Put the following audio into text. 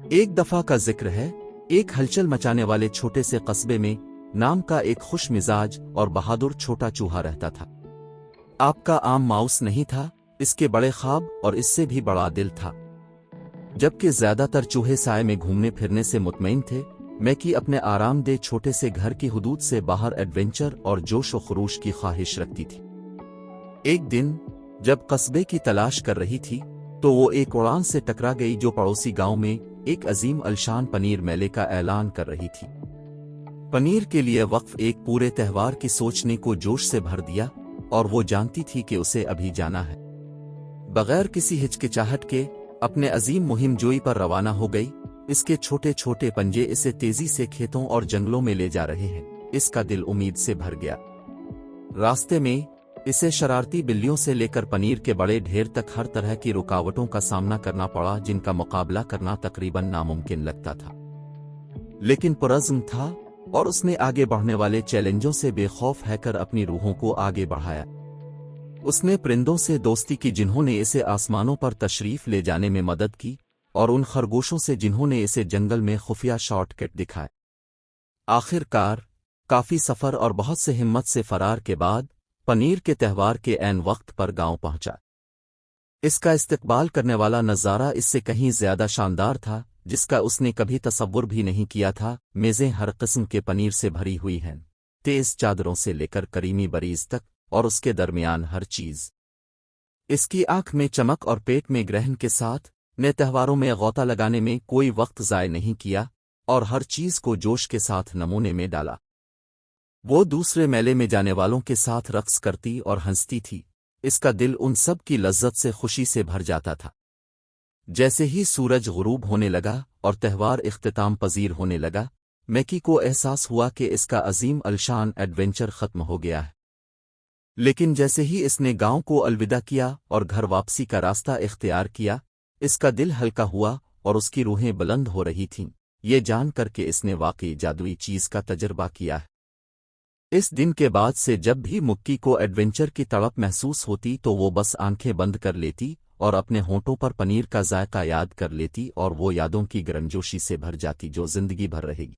ایک دفعہ کا ذکر ہے، ایک ہلچل مچانے والے چھوٹے سے قصبے میں نام کا ایک خوش مزاج اور بہادر چھوٹا چوہا رہتا تھا۔ آپ کا عام ماؤس نہیں تھا، اس کے بڑے خواب اور اس سے بھی بڑا دل تھا۔ جبکہ زیادہ تر چوہے سائے میں گھومنے پھرنے سے مطمئن تھے، میکی اپنے آرام دہ چھوٹے سے گھر کی حدود سے باہر ایڈونچر اور جوش و خروش کی خواہش رکھتی تھی۔ ایک دن جب قصبے کی تلاش کر رہی تھی تو وہ ایک اڑان سے ٹکرا گئی جو پڑوسی گاؤں میں ایک عظیم الشان پنیر میلے کا اعلان کر رہی تھی۔ پنیر کے لیے وقف ایک پورے تہوار کی سوچنے کو جوش سے بھر دیا، اور وہ جانتی تھی کہ اسے ابھی جانا ہے۔ بغیر کسی ہچکچاہٹ کے اپنے عظیم مہم جوئی پر روانہ ہو گئی۔ اس کے چھوٹے چھوٹے پنجے اسے تیزی سے کھیتوں اور جنگلوں میں لے جا رہے ہیں، اس کا دل امید سے بھر گیا۔ راستے میں اسے شرارتی بلیوں سے لے کر پنیر کے بڑے ڈھیر تک ہر طرح کی رکاوٹوں کا سامنا کرنا پڑا، جن کا مقابلہ کرنا تقریباً ناممکن لگتا تھا، لیکن پرعزم تھا اور اس نے آگے بڑھنے والے چیلنجوں سے بے خوف ہے کر اپنی روحوں کو آگے بڑھایا۔ اس نے پرندوں سے دوستی کی جنہوں نے اسے آسمانوں پر تشریف لے جانے میں مدد کی، اور ان خرگوشوں سے جنہوں نے اسے جنگل میں خفیہ شارٹ کٹ دکھائے۔ آخر کار کافی سفر اور بہت سے ہمت سے فرار کے بعد پنیر کے تہوار کے عین وقت پر گاؤں پہنچا۔ اس کا استقبال کرنے والا نظارہ اس سے کہیں زیادہ شاندار تھا، جس کا اس نے کبھی تصور بھی نہیں کیا تھا۔ میزیں ہر قسم کے پنیر سے بھری ہوئی ہیں، تیز چادروں سے لے کر کریمی بریز تک، اور اس کے درمیان ہر چیز اس کی آنکھ میں چمک اور پیٹ میں گرہن کے ساتھ نے تہواروں میں غوطہ لگانے میں کوئی وقت ضائع نہیں کیا، اور ہر چیز کو جوش کے ساتھ نمونے میں ڈالا۔ وہ دوسرے میلے میں جانے والوں کے ساتھ رقص کرتی اور ہنستی تھی، اس کا دل ان سب کی لذت سے خوشی سے بھر جاتا تھا۔ جیسے ہی سورج غروب ہونے لگا اور تہوار اختتام پذیر ہونے لگا، میکی کو احساس ہوا کہ اس کا عظیم الشان ایڈونچر ختم ہو گیا ہے۔ لیکن جیسے ہی اس نے گاؤں کو الوداع کیا اور گھر واپسی کا راستہ اختیار کیا، اس کا دل ہلکا ہوا اور اس کی روحیں بلند ہو رہی تھیں، یہ جان کر کہ اس نے واقعی جادوئی چیز کا تجربہ کیا ہے۔ اس دن کے بعد سے جب بھی مکی کو ایڈونچر کی تڑپ محسوس ہوتی تو وہ بس آنکھیں بند کر لیتی اور اپنے ہونٹوں پر پنیر کا ذائقہ یاد کر لیتی، اور وہ یادوں کی گرمجوشی سے بھر جاتی جو زندگی بھر رہے گی۔